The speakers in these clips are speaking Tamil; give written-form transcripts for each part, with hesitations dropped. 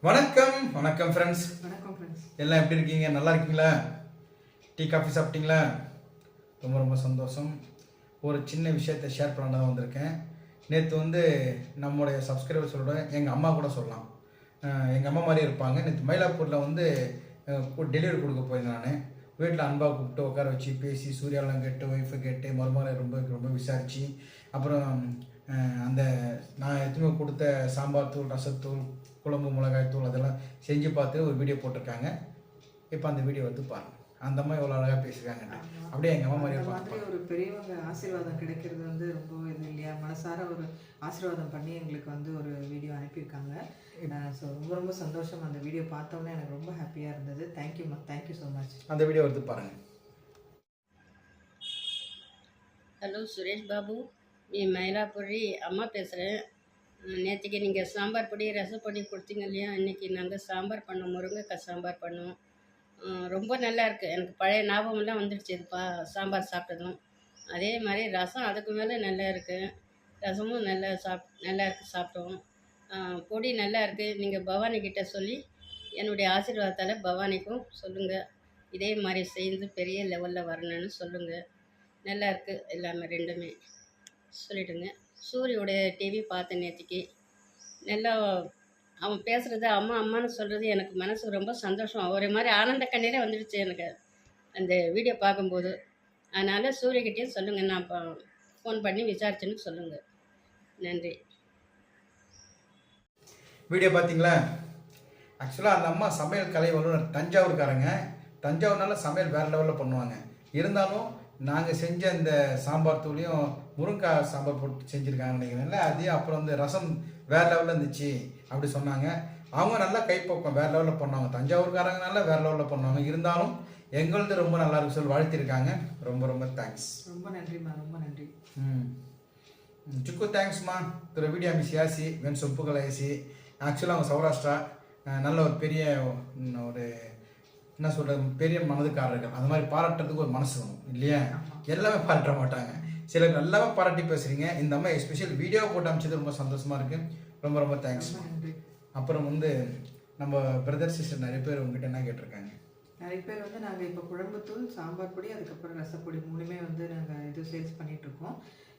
வணக்கம் வணக்கம் ஃப்ரெண்ட்ஸ். வணக்கம் ஃப்ரெண்ட்ஸ். எல்லாம் எப்படி இருக்கீங்க? நல்லா இருக்கீங்களா? டீ காஃபி சாப்பிட்டீங்களா? ரொம்ப ரொம்ப சந்தோஷம். ஒரு சின்ன விஷயத்தை ஷேர் பண்ண தான் வந்திருக்கேன். நேற்று நம்முடைய சப்ஸ்கிரைபர்ஸோட எங்கள் அம்மா கூட சொல்லலாம், எங்கள் அம்மா மாதிரி இருப்பாங்க. நேற்று மயிலாப்பூரில் டெலிவரி கொடுக்க போயிருந்தேன். நான் வீட்டில் அன்பாக கூப்பிட்டு உட்கார வச்சு பேசி சூர்யாலாம் கேட்டு ஒய்ஃபை கேட்டு மருமகளை ரொம்ப ரொம்ப விசாரித்து அப்புறம் அந்த நான் எதுவுமே கொடுத்த சாம்பார் தூள், ரசத்தூள், குழம்பு மிளகாய் தூள் அதெல்லாம் செஞ்சு பார்த்து ஒரு வீடியோ போட்டிருக்காங்க. இப்போ அந்த வீடியோ பாருங்க. அந்த அம்மா எவ்வளோ அழகாக பேசுகிறாங்க. அப்படியே எங்கள் அம்மா மாதிரி மாதிரி ஒரு பெரியவங்க ஆசீர்வாதம் கிடைக்கிறது ரொம்ப இது இல்லையா? மனசார ஒரு ஆசீர்வாதம் பண்ணி எங்களுக்கு ஒரு வீடியோ அனுப்பியிருக்காங்க. ஸோ ரொம்ப ரொம்ப சந்தோஷம். அந்த வீடியோ பார்த்தோன்னே எனக்கு ரொம்ப ஹாப்பியாக இருந்தது. தேங்க்யூம்மா, தேங்க்யூ ஸோ மச். அந்த வீடியோ பாருங்கள். ஹலோ சுரேஷ் பாபு, நீ மயிலாப்பூரி அம்மா பேசுகிறேன். நேற்றுக்கு நீங்கள் சாம்பார் பொடி ரசப்பொடி கொடுத்தீங்க இல்லையா? இன்றைக்கி நாங்கள் சாம்பார் பண்ணோம், முருங்கைக்காய் சாம்பார் பண்ணோம். ரொம்ப நல்லா இருக்குது. எனக்கு பழைய ஞாபகம்லாம் வந்துடுச்சு இதுப்பா சாம்பார் சாப்பிட்டதும். அதே மாதிரி ரசம் அதுக்கு மேலே நல்லா இருக்குது. ரசமும் நல்லா இருக்குது, சாப்பிட்டோம். பொடி நல்லா இருக்குது. நீங்கள் பவானிக்கிட்ட சொல்லி என்னுடைய ஆசீர்வாதத்தால் பவானிக்கும் சொல்லுங்கள், இதே மாதிரி செய்து பெரிய லெவலில் வரணும்னு சொல்லுங்கள். நல்லா இருக்குது எல்லாமே, ரெண்டுமே சொல்லிவிடுங்க. சூரியோடைய டிவி பார்த்தேன் நேற்றுக்கு. நல்லா அவன் பேசுகிறது, அம்மா அம்மான்னு சொல்கிறது எனக்கு மனசுக்கு ரொம்ப சந்தோஷம். ஒரு மாதிரி ஆனந்த கண்ணீரே வந்துடுச்சு எனக்கு அந்த வீடியோ பார்க்கும்போது. அதனால் சூரியக்கிட்டேயும் சொல்லுங்கள், நான் இப்போ ஃபோன் பண்ணி விசாரிச்சுன்னு சொல்லுங்கள். நன்றி. வீடியோ பார்த்தீங்களா? ஆக்சுவலாக அந்த அம்மா சமையல் கலை வல்லுநர், தஞ்சாவூர்காரங்க. தஞ்சாவூர்னால சமையல் வேறு லெவலில் பண்ணுவாங்க. இருந்தாலும் நாங்கள் செஞ்ச இந்த சாம்பார் தூளையும் முருங்காய் சாம்பார் போட்டு செஞ்சுருக்காங்க நினைக்கிறேன்ல, அதையும் அப்புறம் ரசம் வேறு லெவலில் இருந்துச்சு அப்படி சொன்னாங்க. அவங்க நல்லா கைப்பக்கம் வேறு லெவலில் பண்ணுவாங்க. தஞ்சாவூர்காரங்கனால வேறு லெவலில் பண்ணுவாங்க. இருந்தாலும் எங்களது ரொம்ப நல்லா இருக்கு சொல்லி வாழ்த்திருக்காங்க. ரொம்ப ரொம்ப தேங்க்ஸ். ரொம்ப நன்றிம்மா, ரொம்ப நன்றி. சுக்கு தேங்க்ஸ்மா. திரு வீடியோ மிசியாசி வென் சொப்புகளை ஏசி. ஆக்சுவலாக அவங்க சௌராஷ்டிரா நல்ல ஒரு பெரிய ஒரு என்ன சொல்கிறது, பெரிய மனதுக்காரர்கள். அந்த மாதிரி பாராட்டுறதுக்கு ஒரு மனசு வேணும் இல்லையா? எல்லாமே பாராட்ட மாட்டாங்க. சிலர் நல்லாவே பாராட்டி பேசுகிறீங்க. இந்த அம்மா எஸ்பெஷல் வீடியோ போட்டு அமைச்சது ரொம்ப சந்தோஷமாக இருக்குது. ரொம்ப ரொம்ப தேங்க்ஸ். அப்புறம் நம்ம பிரதர் சிஸ்டர் நிறைய பேர் உங்ககிட்ட என்ன கேட்டிருக்காங்க? நிறைய பேர் நாங்கள் இப்போ குழம்புத்தூள், சாம்பார் பொடி, அதுக்கப்புறம் ரசப்பொடி மூணுமே நாங்கள் இது சேல்ஸ் பண்ணிகிட்ருக்கோம்.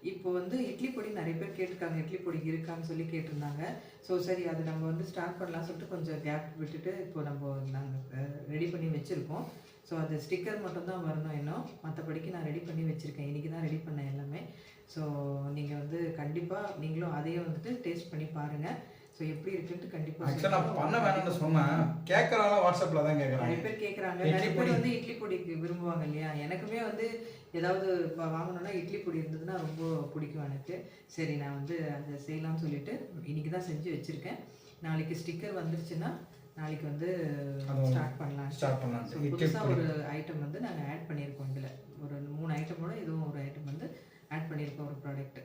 இப்போ இட்லி பொடி நிறைய பேர் கேட்டிருக்காங்க, இட்லி பொடி இருக்கான்னு சொல்லி கேட்டிருந்தாங்க. ஸோ சரி, அது நம்ம ஸ்டார்ட் பண்ணலாம் சொல்லிட்டு கொஞ்சம் கேப் விட்டுட்டு இப்போ நாங்கள் ரெடி பண்ணி வச்சுருக்கோம். ஸோ அது ஸ்டிக்கர் மட்டும்தான் வரணும் இன்னும். மற்றபடிக்கு நான் ரெடி பண்ணி வச்சுருக்கேன். இன்றைக்கி தான் ரெடி பண்ணேன் எல்லாமே. ஸோ நீங்கள் கண்டிப்பாக நீங்களும் அதையே டேஸ்ட் பண்ணி பாருங்கள். ஸோ எப்படி இருக்குன்ட்டு கண்டிப்பாக ஆக்சுவலாக நான் பண்ண வேணும்னு சொன்னேன். கேட்குறாங்க, வாட்ஸ்அப்பில் தான் கேட்குறாங்க. நிறைய பேர் கேட்குறாங்க. நிறைய பேர் இட்லி பொடிக்கு விரும்புவாங்க இல்லையா? எனக்குமே ஏதாவது வாங்கணும்னா இட்லி பொடி இருந்ததுன்னா ரொம்ப பிடிக்கும் எனக்கு. சரி, நான் அதை செய்யலாம்னு சொல்லிட்டு இன்னைக்கு தான் செஞ்சு வச்சுருக்கேன். நாளைக்கு ஸ்டிக்கர் வந்துருச்சுன்னா நாளைக்கு ஸ்டார்ட் பண்ணலாம். புதுசாக ஒரு ஐட்டம் நாங்கள் ஆட் பண்ணியிருக்கோம். இதில் ஒரு 3 ஐட்டமோட இதுவும் ஒரு ஐட்டம் ஆட் பண்ணியிருக்கோம், ஒரு ப்ராடக்ட்.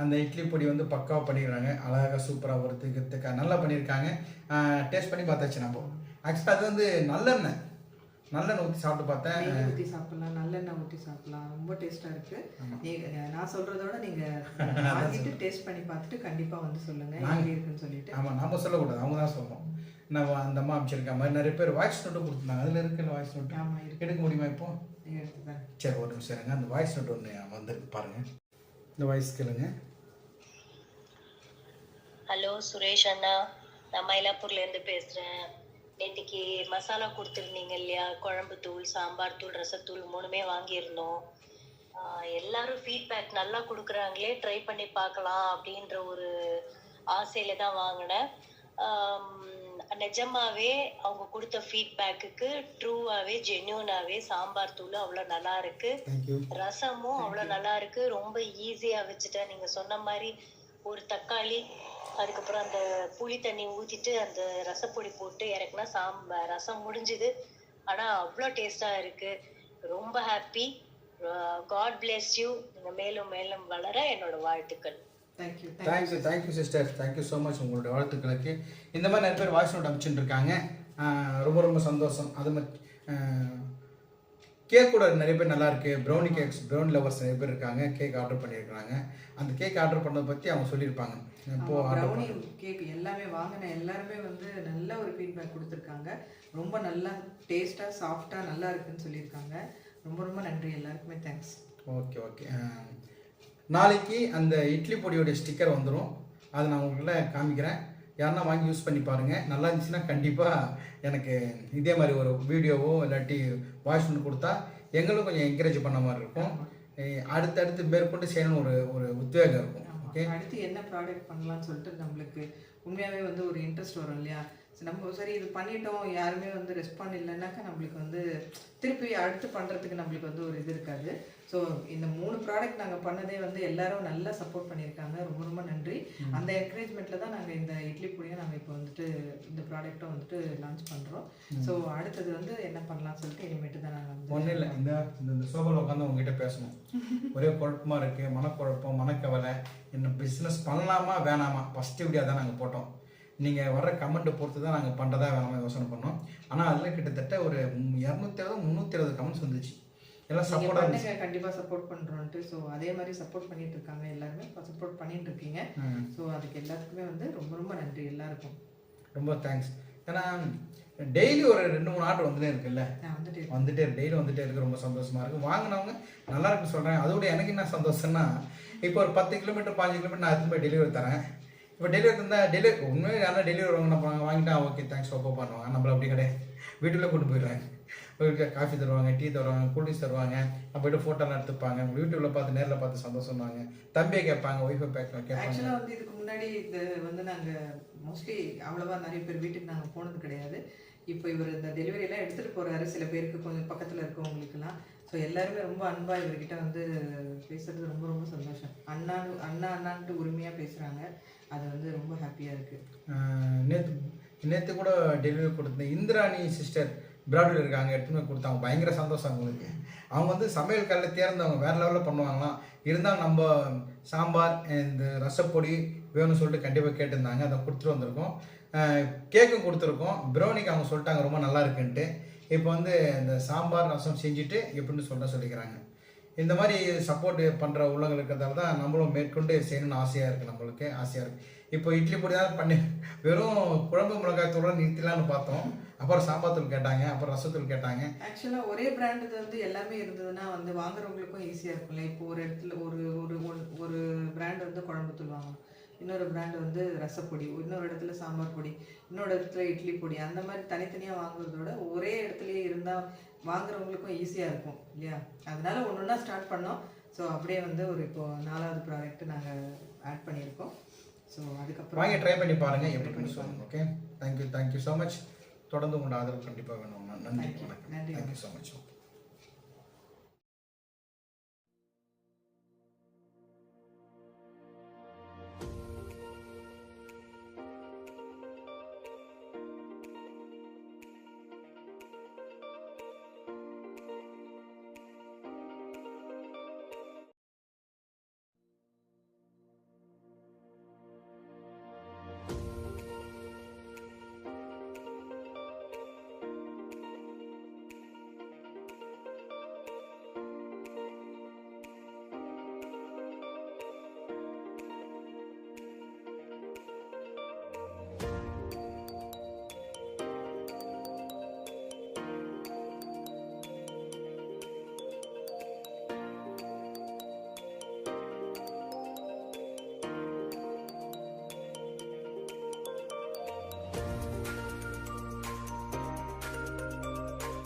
அந்த இட்லி பொடி பக்காவாக பண்ணிடுறாங்க. அழகாக சூப்பராக ஒருத்துக்கு நல்லா பண்ணியிருக்காங்க. டேஸ்ட் பண்ணி பார்த்தாச்சு நம்ம. ஆக்சுவலாக அது நல்லெண்ணெய் ஊற்றி சாப்பிட்டு பார்த்தேன். ஊற்றி சாப்பிட்லாம், நல்லெண்ணெய் ஊற்றி சாப்பிட்லாம். ரொம்ப டேஸ்ட்டாக இருக்குது. நான் சொல்கிறதோட நீங்கள் வாங்கிட்டு டேஸ்ட் பண்ணி பார்த்துட்டு கண்டிப்பாக சொல்லுங்கள் எப்படி இருக்குன்னு சொல்லிட்டு. ஆமாம், நம்ம சொல்லக்கூடாது, அவங்க தான் சொல்லணும். நம்ம அந்த அம்மா அமைச்சிருக்க மாதிரி நிறைய பேர் வாய்ஸ் நோட்டும் கொடுத்துருந்தாங்க. அதில் இருக்குல்ல வாய்ஸ் நோட்டு. ஆமாம், எடுக்க முடியுமா இப்போ? எடுத்துதான். சரி, ஒரு நிமிஷம் இருங்க. அந்த வாய்ஸ் நோட் ஒன்று வந்துருக்கு பாருங்கள். இந்த வாய்ஸ் கேளுங்க. ஹலோ சுரேஷ் அண்ணா, நான் மயிலாப்பூர்லேருந்து பேசுகிறேன். நேற்றுக்கு மசாலா கொடுத்துருந்தீங்க இல்லையா? குழம்பு தூள், சாம்பார் தூள், ரசத்தூள் மூணுமே வாங்கியிருந்தோம். எல்லாரும் ஃபீட்பேக் நல்லா கொடுக்குறாங்களே, ட்ரை பண்ணி பார்க்கலாம் அப்படின்ற ஒரு ஆசையில் தான் வாங்கினேன். நிஜமாவே அவங்க கொடுத்த ஃபீட்பேக்குக்கு ட்ரூவாகவே ஜென்யூனாகவே சாம்பார் தூள் அவ்வளோ நல்லா இருக்கு, ரசமும் அவ்வளோ நல்லா இருக்கு. ரொம்ப ஈஸியாக வச்சுட்டேன். நீங்கள் சொன்ன மாதிரி ஒரு தக்காளி, அதுக்கப்புறம் அந்த புளி தண்ணி ஊற்றிட்டு அந்த ரசப்பொடி போட்டு இறக்குனா ரசம் முடிஞ்சுது. ஆனால் அவ்வளோ டேஸ்டாக இருக்குது. ரொம்ப ஹாப்பி. God bless you. நீங்கள் மேலும் மேலும் வளர என்னோட வாழ்த்துக்கள். Thank you sister. Thank you so much உங்களுடைய வாழ்த்துக்களுக்கு. இந்த மாதிரி நிறைய பேர் வாய்ஸ் நோட் அனுப்பிச்சுட்டு இருக்காங்க. ரொம்ப ரொம்ப சந்தோஷம். அது கேக் கூட நிறைய பேர் நல்லா இருக்கு. ப்ரௌனி கேக்ஸ், ப்ரௌனி லவர்ஸ் நிறைய பேர் இருக்காங்க. கேக் ஆர்டர் பண்ணியிருக்காங்க. அந்த கேக் ஆர்டர் பண்ணதை பற்றி அவங்க சொல்லியிருப்பாங்க. இப்போ ப்ரௌனி கேக் எல்லாமே வாங்கின எல்லாருமே வந்து நல்ல ஒரு ஃபீட்பேக் கொடுத்துருக்காங்க. ரொம்ப நல்லா டேஸ்ட்டாக சாஃப்டாக நல்லா இருக்குன்னு சொல்லியிருக்காங்க. ரொம்ப ரொம்ப நன்றி, எல்லாருக்குமே தேங்க்ஸ். Okay okay. நாளைக்கு அந்த இட்லி பொடியோடைய ஸ்டிக்கர் வந்துடும். அதை நான் உங்களை காமிக்கிறேன். யாருன்னா வாங்கி யூஸ் பண்ணி பாருங்கள். நல்லா இருந்துச்சுன்னா கண்டிப்பாக எனக்கு இதே மாதிரி ஒரு வீடியோவோ இல்லாட்டி வாய்ஸ் ஒன்று கொடுத்தா எங்களும் கொஞ்சம் என்கரேஜ் பண்ண மாதிரி இருக்கும். அடுத்தடுத்து மேற்கொண்டு செய்யணும்னு ஒரு உத்வேகம் இருக்கும். ஓகே, அடுத்து என்ன ப்ராடக்ட் பண்ணலாம்னு சொல்லிட்டு நம்மளுக்கு உண்மையாகவே வந்து ஒரு இன்ட்ரெஸ்ட் வரும் இல்லையா? நம்ம சரி இது பண்ணிட்டோம், யாருமே வந்து ரெஸ்பாண்ட் இல்லைன்னாக்கா நம்மளுக்கு வந்து திருப்பி அடுத்து பண்ணுறதுக்கு நம்மளுக்கு வந்து ஒரு இது இருக்காது. ஸோ இந்த 3 ப்ராடக்ட் நாங்கள் பண்ணதே வந்து எல்லாரும் நல்லா சப்போர்ட் பண்ணியிருக்காங்க. ரொம்ப ரொம்ப நன்றி. அந்த என்கரேஜ்மெண்ட்டில் தான் நாங்கள் இந்த இட்லி பொடியை நாங்கள் இப்போ வந்துட்டு இந்த ப்ராடக்ட்டை வந்துட்டு லான்ச் பண்ணுறோம். ஸோ அடுத்தது வந்து என்ன பண்ணலாம்னு சொல்லிட்டு இனிமேட்டு தான் நாங்கள் வந்து ஒன்றும் இல்லை, இந்த சோபாவில் உட்காந்து உங்ககிட்ட பேசணும். ஒரே குழப்பமாக இருக்குது, மனக்குழப்பம், மனக்கவலை. என்ன பிஸ்னஸ் பண்ணலாமா வேணாமா? ஃபஸ்ட்டு வீடியோ தான் நாங்கள் போட்டோம். நீங்கள் வர கமெண்ட்டை பொறுத்து தான் நாங்கள் பண்ணுறதா வேணாமா யோசனை பண்ணோம். ஆனால் அதில் கிட்டத்தட்ட ஒரு 260-360 கமெண்ட்ஸ் வந்துச்சு. எல்லாம் சப்போர்ட்டாக இருந்துச்சு. கண்டிப்பாக சப்போர்ட் பண்ணுறோன்ட்டு. ஸோ அதே மாதிரி சப்போர்ட் பண்ணிட்டு இருக்காங்க எல்லாருமே, சப்போர்ட் பண்ணிட்டு இருக்கீங்க. ஸோ அதுக்கு எல்லாத்துக்குமே வந்து ரொம்ப ரொம்ப நன்றி எல்லாருக்கும். ரொம்ப தேங்க்ஸ். ஏன்னா டெய்லி ஒரு 2-3 ஆர்டர் வந்துட்டே இருக்குல்ல, வந்துட்டே டெய்லி வந்துட்டே இருக்கு. ரொம்ப சந்தோஷமா இருக்கு. வாங்கினவங்க நல்லா இருக்குன்னு சொல்கிறேன். அதோட எனக்கு என்ன சந்தோஷம்னா, இப்போ ஒரு 10 கிலோமீட்டர் 15 கிலோமீட்டர் நான் எடுத்து போய் டெலிவரி தரேன். இப்போ டெலிவரி தந்தால் டெலிவரி உண்மையாக யாரா டெலிவரி வாங்கினா வாங்கிட்டா ஓகே தேங்க்ஸ் ஓப்போ பண்ணுவாங்க. நம்மள அப்படி கிடையாது. வீட்டுக்குள்ளே கொண்டு போயிடுவாங்க. காஃபி தருவாங்க, டீ தருவாங்க, கூல்ட்ரிங்க்ஸ் தருவாங்க. போய்ட்டு ஃபோட்டோலாம் எடுத்துப்பாங்க. யூடியூப்பில் பார்த்து நேரில் பார்த்து சந்தோஷம்வாங்க. தம்பியை கேட்பாங்க, ஒய்ஃபை கேட்பாங்க. ஆக்சுவலாக வந்து இதுக்கு முன்னாடி இது வந்து நாங்கள் மோஸ்ட்லி அவ்வளோவா நிறைய பேர் வீட்டுக்கு நாங்கள் போனது கிடையாது. இப்போ இவர் இந்த டெலிவரியெல்லாம் எடுத்துகிட்டு போகிறாரு சில பேருக்கு, கொஞ்சம் பக்கத்தில் இருக்கவங்களுக்குலாம். ஸோ எல்லாருமே ரொம்ப அன்பாக இவர்கிட்ட வந்து பேசுகிறது ரொம்ப ரொம்ப சந்தோஷம். அண்ணான்ட்டு உரிமையாக பேசுகிறாங்க. அது வந்து ரொம்ப ஹாப்பியாக இருக்குது. நேற்று கூட டெலிவரி கொடுத்த இந்திராணி சிஸ்டர் பிராட்வேல இருக்காங்க, எடுத்துன்னு போய் கொடுத்தாங்க. பயங்கர சந்தோஷம் அவங்களுக்கு. அவங்க வந்து சமையல் கல்லில் தேர்ந்தவங்க, வேறு லெவலில் பண்ணுவாங்களாம். இருந்தாலும் நம்ம சாம்பார் இந்த ரசப்பொடி வேணும்னு சொல்லிட்டு கண்டிப்பாக கேட்டிருந்தாங்க. அதை கொடுத்துட்டு வந்திருக்கோம். கேக்கும் கொடுத்துருக்கோம். ப்ரௌனிக்கு அவங்க சொல்லிட்டாங்க ரொம்ப நல்லா இருக்குன்ட்டு. இப்போ வந்து இந்த சாம்பார் ரசம் செஞ்சுட்டு எப்படின்னு சொல்லிக்கிறாங்க. இந்த மாதிரி சப்போர்ட் பண்ணுற உள்ளவங்க இருக்கிறதால தான் நம்மளும் மேற்கொண்டு செய்யணும்னு ஆசையாக இருக்குது. நம்மளுக்கு ஆசையாக இருக்குது. இப்போ இட்லி பொடி தான் பண்ணி வெறும் குழம்பு மிளகாய் தூள் நிறுத்தலான்னு பார்த்தோம். அப்புறம் சாம்பார் தூள் கேட்டாங்க, அப்புறம் ரசத்தூள் கேட்டாங்க. ஆக்சுவலாக ஒரே பிராண்டு வந்து எல்லாமே இருந்ததுன்னா வந்து வாங்குறவங்களுக்கும் ஈஸியாக இருக்கும்ல. இப்போ ஒரு இடத்துல ஒரு பிராண்ட் வந்து குழம்பு தூள் வாங்கணும், இன்னொரு பிராண்டு வந்து ரசப்பொடி, இன்னொரு இடத்துல சாம்பார் பொடி, இன்னொரு இடத்துல இட்லி பொடி. அந்த மாதிரி தனித்தனியாக வாங்குறதோட ஒரே இடத்துலையே இருந்தால் வாங்குறவங்களுக்கும் ஈஸியாக இருக்கும் இல்லையா? அதனால ஒன்று ஸ்டார்ட் பண்ணோம். ஸோ அப்படியே வந்து ஒரு இப்போ 4வது ப்ராடக்ட் நாங்கள் ஆட் பண்ணியிருக்கோம். ஸோ அதுக்கப்புறம் வாங்கி ட்ரை பண்ணி பாருங்கள், எப்படி பண்ணி சொல்லுங்கள். Okay, thank you so much. தொடர்ந்து உங்களோட ஆதரவு கண்டிப்பாக வேணும். நன்றி, நன்றி. Thank you so much.